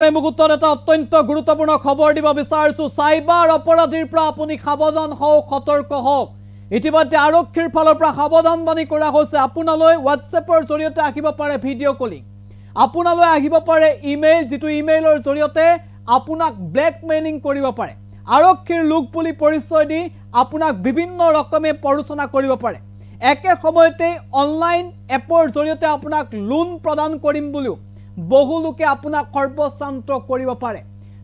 এই মুহূৰ্তত এটা অত্যন্ত গুৰুত্বপূৰ্ণ খবৰ দিব বিচাৰিছো সাইবাৰ অপৰাধীৰ পৰা আপুনি সাৱধান হওক সতৰ্ক হওক ইতিমধ্যে আৰক্ষীৰ ফালৰ পৰা সাৱধানবাণী কৰা হৈছে আপোনালৈ WhatsAppৰ জৰিয়তে আহিব পাৰে ভিডিঅ' কলিং আপোনালৈ আহিব পাৰে ইমেইল যেটো ইমেইলৰ জৰিয়তে আপোনাক ব্লেকমেইলিং কৰিব পাৰে আৰক্ষীৰ লোক বুলি পৰিচয় দি আপোনাক বিভিন্ন ৰকমে পৰচনা কৰিব পাৰে একে সময়তে অনলাইন এপৰ জৰিয়তে আপোনাক লোন প্ৰদান কৰিম বুলিও বহু লোকে আপোনাক সৰ্বশান্ত কৰিব পাৰে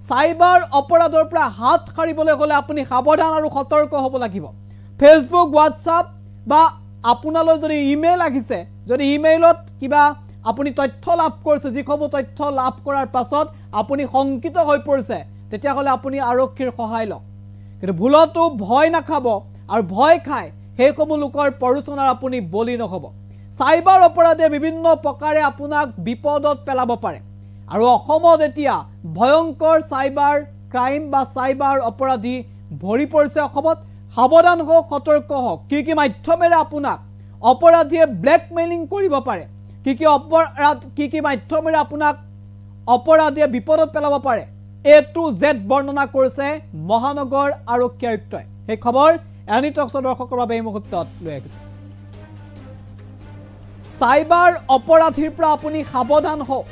সাইবাৰ অপৰাধৰ পৰা হাত সাৰিবলৈ হলে আপুনি সাৱধান আৰু সতৰ্ক হ'ব লাগিব ফেসবুক WhatsApp বা আপোনালৈ যদি ইমেইল আহিছে যদি ইমেইলত কিবা আপুনি তথ্য লাভ কৰিছে যিসমূহ তথ্য লাভ কৰাৰ পাছত আপুনি শংকিত হৈ পৰিছে তেতিয়া হলে আপুনি আৰক্ষীৰ সহায় লওক কিন্তু ভুলতো ভয় নাখাব আৰু ভয় খাই সেইসমূহ লোকৰ পৰচনাৰ আপুনি বলি নহব সাইবাৰ অপৰাধে বিভিন্ন প্ৰকাৰে আপোনাক বিপদত পেলাব পাৰে আৰু অসমত এতিয়া ভয়ংকৰ সাইবাৰ ক্ৰাইম বা সাইবাৰ অপৰাধী ভৰি পৰিছে অসমত সাৱধান হওক সতৰ্ক হওক কি মাধ্যমেৰে আপোনাক অপৰাধীয়ে ব্লেকমেইলিং কৰিব পাৰে কি মাধ্যমেৰে আপোনাক অপৰাধীয়ে বিপদত পেলাব পাৰে A to Z বৰ্ণনা কৰিছে মহানগৰ আৰক্ষী আয়ুক্তই এই খবৰ এনিটক্স দৰ্শকৰ বাবে এই মুহূৰ্তত লৈ আহিছে সাইবাৰ অপৰাধীৰ পৰা আপুনি সাৱধান হওক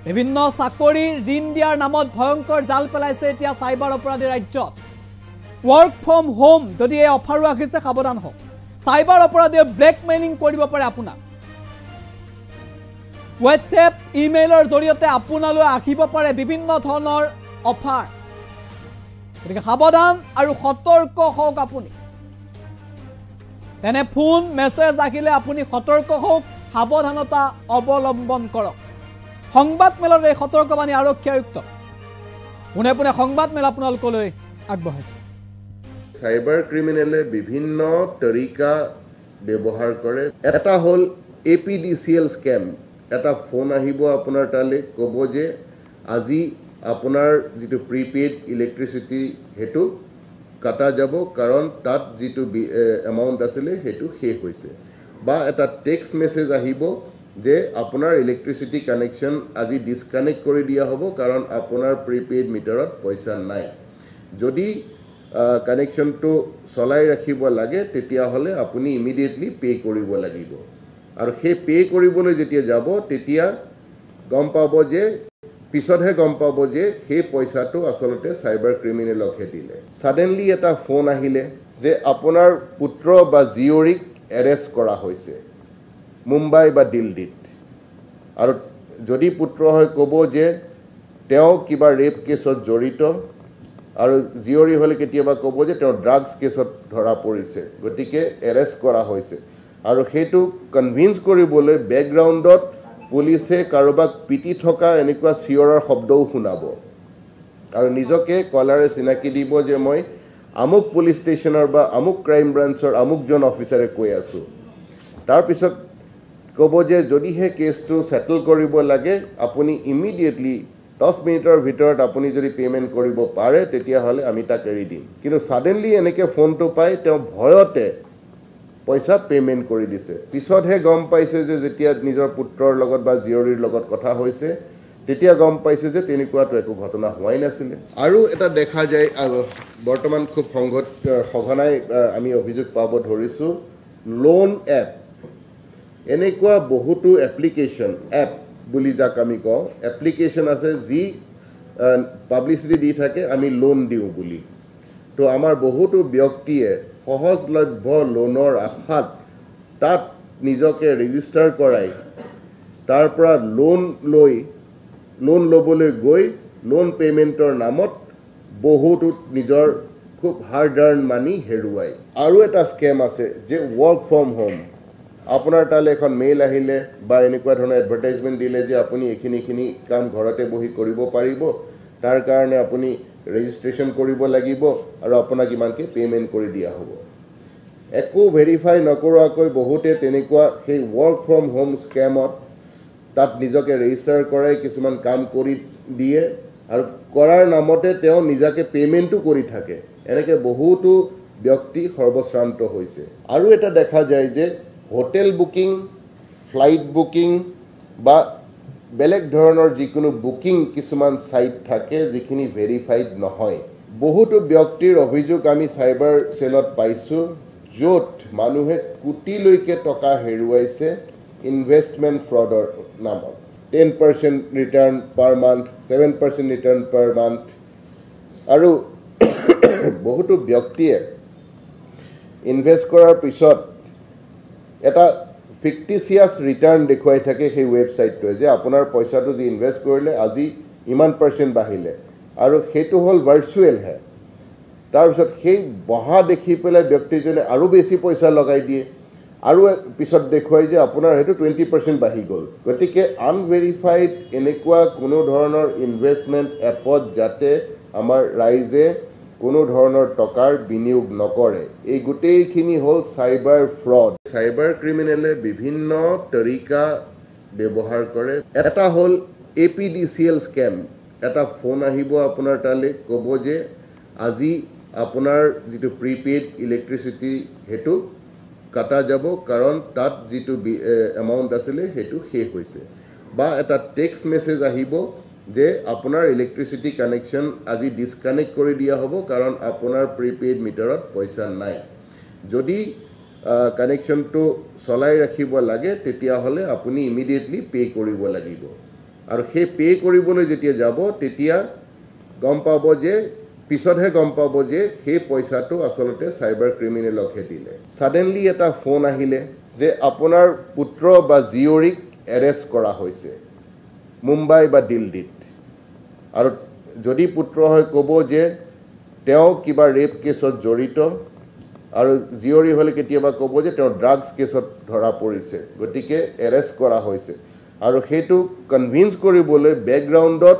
বিভিন্ন চাকৰি ঋণ দিয়াৰ নামত ভয়ংকৰ জাল পেলাইছে এতিয়া সাইবাৰ অপৰাধী ৰাজ্যত ওয়াৰ্ক ফ্ৰম হোম যদি এই অফাৰো আহিছে সাৱধান হওক সাইবাৰ অপৰাধীয়ে ব্লেকমেইলিং কৰিব পাৰে আপোনাক WhatsApp ইমেইলৰ জৰিয়তে আপোনালৈ আহিব পাৰে বিভিন্ন ধৰণৰ অফাৰ গতিকে সাৱধান আৰু সতৰ্ক হওক আপুনি তেনে ফোন মেসেজ আহিলে আপুনি সতৰ্ক হওক সাৱধানতা অৱলম্বন কৰক সংবাদ মেলৰ এই সতৰ্কবাণী আৰক্ষী আয়ুক্ত পুনে পুনে সংবাদ মেল আপোনালোকলৈ আগবঢ়াইছে সাইবাৰ ক্ৰিমিনেলে বিভিন্ন তৰিকা ব্যৱহাৰ কৰে এটা হল APDCL স্ক্যাম এটা ফোন আহিব আপোনাৰ তালে ক'ব যে আজি আপোনাৰ যেটো প্ৰিপেইড ইলেক্ট্ৰিসিটি হেতু কাটা যাব কাৰণ তাত যেটো এমাউন্ট আছিল হেতু শেষ হৈছে বা এটা টেক্সট মেসেজ আহিব যে আপোনাৰ ইলেক্ট্ৰিসিটি কানেকশন আজি ডিসকানেক্ট কৰি দিয়া হ'ব কাৰণ আপোনাৰ প্ৰিপেইড মিটাৰত পইচা নাই যদি কানেকশনটো চলাই ৰাখিব লাগে তেতিয়া হলে আপুনি ইমিডিয়েটলি পে কৰিব লাগিব আৰু সেই পে কৰিবলৈ যেতিয়া যাব তেতিয়া গম পাব যে পিছতহে গম পাব যে সেই পইচাটো আসলতে সাইবাৰ ক্ৰিমিনেলকহে দিলে সাডেনলি এটা ফোন আহিলে যে আপোনাৰ পুত্ৰ বা জিয়ৰিক এৰেষ্ট কৰা হৈছে মুম্বাই বা দিল্লীত আৰু যদি পুত্ৰ হয় ক'ব যে তেওঁ কিবা ৰেপ কেছত জড়িত আৰু জিয়ৰি হলে কেতিয়াবা ক'ব যে তেওঁ ড্ৰাগছ কেছত ধৰা পৰিছে গতিকে এৰেষ্ট কৰা হৈছে আৰু হেতু কনভিন্স কৰিবলৈ ব্যাকগ্ৰাউণ্ডত পুলিচে কাৰোবাক পিটি থকা এনেকুৱা চিয়ৰৰ শব্দও শুনাব আৰু নিজকে কলাৰে চিনাকি দিব যে মই আমুক পুলিচ ষ্টেচনৰ বা আমুক ক্ৰাইম ব্ৰাঞ্চৰ আমুকজন অফিচাৰে কৈ আছো তাৰ পিছত ক'ব যে যদিহে কেছটো সেটল কৰিব লাগে আপুনি ইমিডিয়েটলি 10 মিনিটৰ ভিতৰত আপুনি যদি পেমেন্ট কৰিব পাৰে তেতিয়া হলে আমি তাক এৰি দিম কিন্তু সাডেনলি এনেকে ফোনটো পাই তেওঁ ভয়তে পইচা পেমেন্ট কৰি দিছে পিছতহে গম পাইছে যে যেতিয়া নিজৰ পুত্ৰৰ লগত বা জিয়ৰিৰ লগত কথা হৈছে তেতিয়া গম পাইছে যে তেনেকুৱাটো একো ঘটনা হোৱাই নাছিল আৰু এটা দেখা যায় বৰ্তমান খুব সঘনাই আমি অভিযোগ পাব ধৰিছো লোন এপ এনেকুৱা বহুতো এপ্লিকেশন এপ বুলি যাক আমি কওঁ এপ্লিকেশন আছে যি পাব্লিসিটি দি থাকে আমি লোন দিও বুলি তো আমাৰ বহুতো ব্যক্তিয়ে সহজলভ্য লোনৰ আশাত তাত নিজকে ৰেজিষ্টাৰ কৰাই তাৰ পৰা লোন লবলৈ গৈ লোন পেমেন্টৰ নামত বহুতো নিজৰ খুব হাৰ্ড আৰ্ন মানি হেৰুৱাই আৰু এটা স্কেম আছে যে ওয়াৰ্ক ফ্ৰম হোম আপোনাৰ তালে এখন মেইল আহিলে বা এনেকুৱা ধৰণৰ এডভাৰটাইজমেন্ট দিলে যে আপুনি এখিনি কাম ঘৰতে বহি কৰিব পাৰিব তাৰ কাৰণে আপুনি ৰেজিষ্ট্ৰেচন কৰিব লাগিব আৰু আপোনাক ইমানকে পেমেন্ট কৰি দিয়া হ'ব একো ভেৰিফাই নকৰাকৈ বহুতে তেনেকুৱা সেই ওয়াৰ্ক ফ্ৰম হোম স্ক্যামত তাত নিজকে ৰেজিষ্টাৰ কৰাই কিছুমান কাম কৰি দিয়ে আৰু কৰাৰ নামতে তেওঁ নিজকে পেমেন্টটো কৰি থাকে এনেকে বহুতো ব্যক্তি সৰ্বশ্ৰান্ত হৈছে আৰু এটা দেখা যায় যে হোটেল বুকিং ফ্লাইট বুকিং বা বেলেগ ধৰণৰ যিকোনো বুকিং কিছুমান সাইট থাকে যিখিনি ভেৰিফাইড নহয় বহুতো ব্যক্তিৰ অভিযোগ আমি সাইবাৰ সেলত পাইছো য'ত মানুহে কোটিলৈকে টকা হেৰুৱাইছে ইনভেষ্টমেন্ট ফ্ৰডৰ নামত 10% return per month 7% return per month আৰু বহুতো ব্যক্তিয়ে ইনভেষ্ট কৰাৰ পিছত এটা ফিক্টিচিয়াছ ৰিটাৰ্ণ দেখুৱাই থাকে সেই ৱেবছাইটটোৱে যে আপোনাৰ পইচাটো যি ইনভেষ্ট কৰিলে আজি ইমান % বাঢ়িলে আৰু সেইটো হ'ল ভাৰ্চুৱেল হে তাৰপিছত সেই বহা দেখি পেলাই ব্যক্তিজনে আৰু বেছি পইচা লগাই দিয়ে আৰু পিছত দেখুৱাই যে আপোনাৰ হেতু 20% বাঢ়ি গ'ল গতিকে আনভেৰিফাইড এনেকুৱা কোনো ধৰণৰ ইনভেষ্টমেন্ট এপত যাতে আমাৰ ৰাইজে কোনো ধৰণৰ টকাৰ বিনিয়োগ নকৰে এই গোটেইখিনি হ'ল সাইবাৰ ফ্ৰড সাইবাৰ ক্ৰিমিনেলে বিভিন্ন তৰিকা ব্যৱহাৰ কৰে এটা হ'ল APDCL স্কেম এটা ফোন আহিব আপোনাৰ তালে ক'ব যে আজি আপোনাৰ যিটো প্ৰিপেইড ইলেক্ট্ৰিচিটি হেতু কাটা যাব কাৰণ তাত যিটো এমাউন্ট আছিল হেতু শেষ হৈছে বা এটা টেক্সট মেসেজ আহিব যে আপোনাৰ ইলেক্ট্ৰিচিটি কানেকশন আজি ডিসকানেক্ট কৰি দিয়া হ'ব কাৰণ আপোনাৰ প্ৰিপেইড মিটাৰত পইচা নাই যদি কানেকশনটো চলাই ৰাখিব লাগে তেতিয়া হলে আপুনি ইমিডিয়েটলি পে কৰিব লাগিব আৰু সেই পে কৰিবলৈ যেতিয়া যাব তেতিয়া গম পাব যে পিছতহে গম পাব যে সেই পইচাটো আসলতে সাইবাৰ ক্ৰিমিনেলকহে দিলে সাডেনলি এটা ফোন আহিলে যে আপোনাৰ পুত্ৰ বা জিয়ৰিক এৰেষ্ট কৰা হৈছে মুম্বাই বা দিল্লীত আৰু যদি পুত্ৰ হয় ক'ব যে তেওঁ কিবা ৰেপ কেছত জড়িত আৰু জিয়ৰি হলে কেতিয়াবা ক'ব যে তেওঁ ড্ৰাগছ কেছত ধৰা পৰিছে গতিকে এৰেষ্ট কৰা হৈছে আৰু হেতু কনভিন্স কৰিবলৈ ব্যাকগ্ৰাউণ্ডত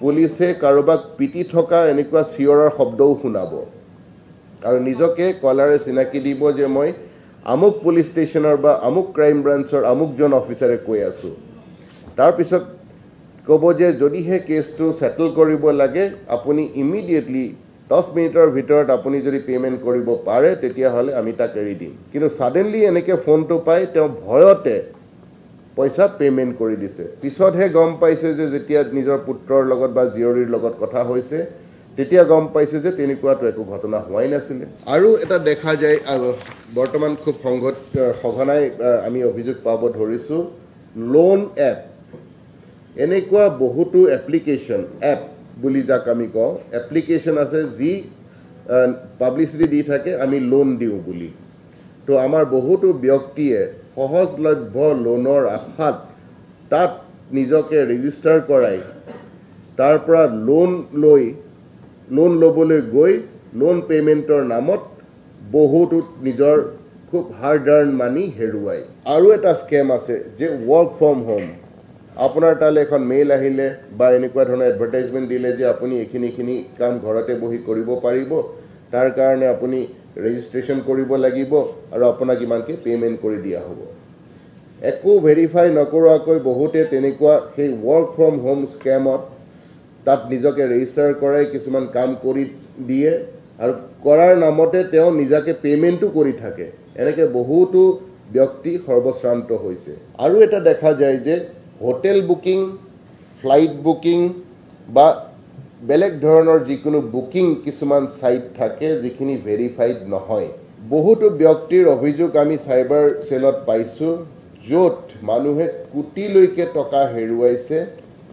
পুলিচে কাৰোবাক পিটি থকা এনেকুৱা চিয়ৰৰ শব্দও শুনাব আৰু নিজকে কলাৰে চিনাকি দিব যে মই আমুক পুলিচ ষ্টেচনৰ বা আমুক ক্ৰাইম ব্ৰাঞ্চৰ আমুকজন অফিচাৰে কৈ আছো তাৰ পিছত ক'ব যে যদিহে কেছটো সেটল কৰিব লাগে আপুনি ইমিডিয়েটলি 10 মিনিটৰ ভিতৰত আপুনি যদি পেমেন্ট কৰিব পাৰে তেতিয়া হলে আমি তাক এৰি দিম কিন্তু সাডেনলি এনেকে ফোনটো পাই তেওঁ ভয়তে পইচা পেমেন্ট কৰি দিছে পিছতহে গম পাইছে যে যেতিয়া নিজৰ পুত্ৰৰ লগত বা জিয়ৰিৰ লগত কথা হৈছে তেতিয়া গম পাইছে যে তেনেকুৱাটো একো ঘটনা হোৱাই নাছিল আৰু এটা দেখা যায় বৰ্তমান খুব সঘনাই আমি অভিযোগ পাব ধৰিছো লোন এপ এনেকুৱা বহুতো এপ্লিকেশন এপ বুলি যাক আমি কওঁ এপ্লিকেশন আছে যি পাব্লিসিটি দি থাকে আমি লোন দিও বুলি তো আমাৰ বহুতো ব্যক্তিয়ে সহজলভ্য লোনৰ আশাত তাত নিজকে ৰেজিষ্টাৰ কৰাই তাৰ পৰা লোন লবলৈ গৈ লোন পেমেন্টৰ নামত বহুতো নিজৰ খুব হাৰ্ড আৰ্ন মানি হেৰুৱাই আৰু এটা স্কেম আছে যে ওয়াৰ্ক ফ্ৰম হোম আপোনাৰ তালে এখন মেইল আহিলে বা এনেকুৱা ধৰণৰ এডভাৰটাইজমেন্ট দিলে যে আপুনি এখিনি কাম ঘৰতে বহি কৰিব পাৰিব তাৰ কাৰণে আপুনি ৰেজিষ্ট্ৰেচন কৰিব লাগিব আৰু আপোনাক ইমানকে পেমেন্ট কৰি দিয়া হ'ব একো ভেৰিফাই নকৰাকৈ বহুতে তেনেকুৱা সেই ওয়াৰ্ক ফ্ৰম হোম স্কেমত তাত নিজকে ৰেজিষ্টাৰ কৰাই কিছুমান কাম কৰি দিয়ে আৰু কৰাৰ নামতে তেওঁ নিজকে পেমেন্টটো কৰি থাকে এনেকে বহুতো ব্যক্তি সৰ্বশ্ৰান্ত হৈছে আৰু এটা দেখা যায় যে হোটেল বুকিং ফ্লাইট বুকিং বা বেলেগ ধৰণৰ যিকোনো বুকিং কিছুমান সাইট থাকে যিখিনি ভেৰিফাইড নহয় বহুতো ব্যক্তিৰ অভিযোগ আমি সাইবাৰ সেলত পাইছো য'ত মানুহে কোটিলৈকে টকা হেৰুৱাইছে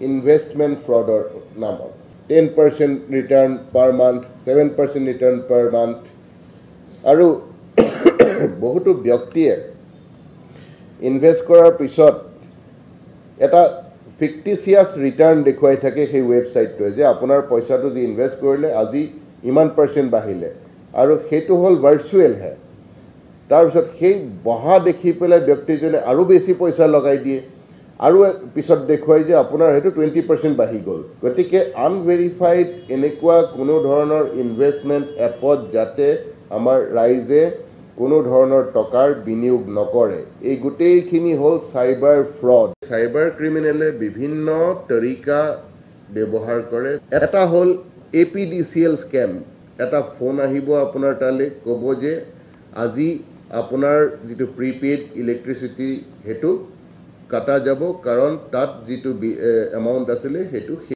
ইনভেষ্টমেন্ট ফ্ৰডৰ নামত 10% return per month 7% return per month আৰু বহুতো ব্যক্তিয়ে ইনভেষ্ট কৰাৰ পিছত এটা ফিক্টিচিয়াছ ৰিটাৰ্ণ দেখুৱাই থাকে সেই ৱেবছাইটটোৱে যে আপোনাৰ পইচাটো যি ইনভেষ্ট কৰিলে আজি ইমান % বাঢ়িলে আৰু সেইটো হ'ল ভাৰ্চুৱেল হে তাৰপিছত সেই বহা দেখি পেলাই ব্যক্তিজনে আৰু বেছি পইচা লগাই দিয়ে আৰু পিছত দেখুৱাই যে আপোনাৰ হেতু 20% বাঢ়ি গ'ল গতিকে আনভেৰিফাইড এনেকুৱা কোনো ধৰণৰ ইনভেষ্টমেন্ট এপত যাতে আমাৰ ৰাইজে কোনো ধৰণৰ টকাৰ বিনিয়োগ নকৰে এই গোটেইখিনি হ'ল সাইবাৰ ফ্ৰড সাইবাৰ ক্ৰিমিনেলে বিভিন্ন তৰিকা ব্যৱহাৰ কৰে এটা হ'ল APDCL স্কেম এটা ফোন আহিব আপোনাৰ তালে ক'ব যে আজি আপোনাৰ যিটো প্ৰিপেইড ইলেক্ট্ৰিচিটি হেতু কাটা যাব কাৰণ তাত যিটো এমাউণ্ট আছিলে সেইটো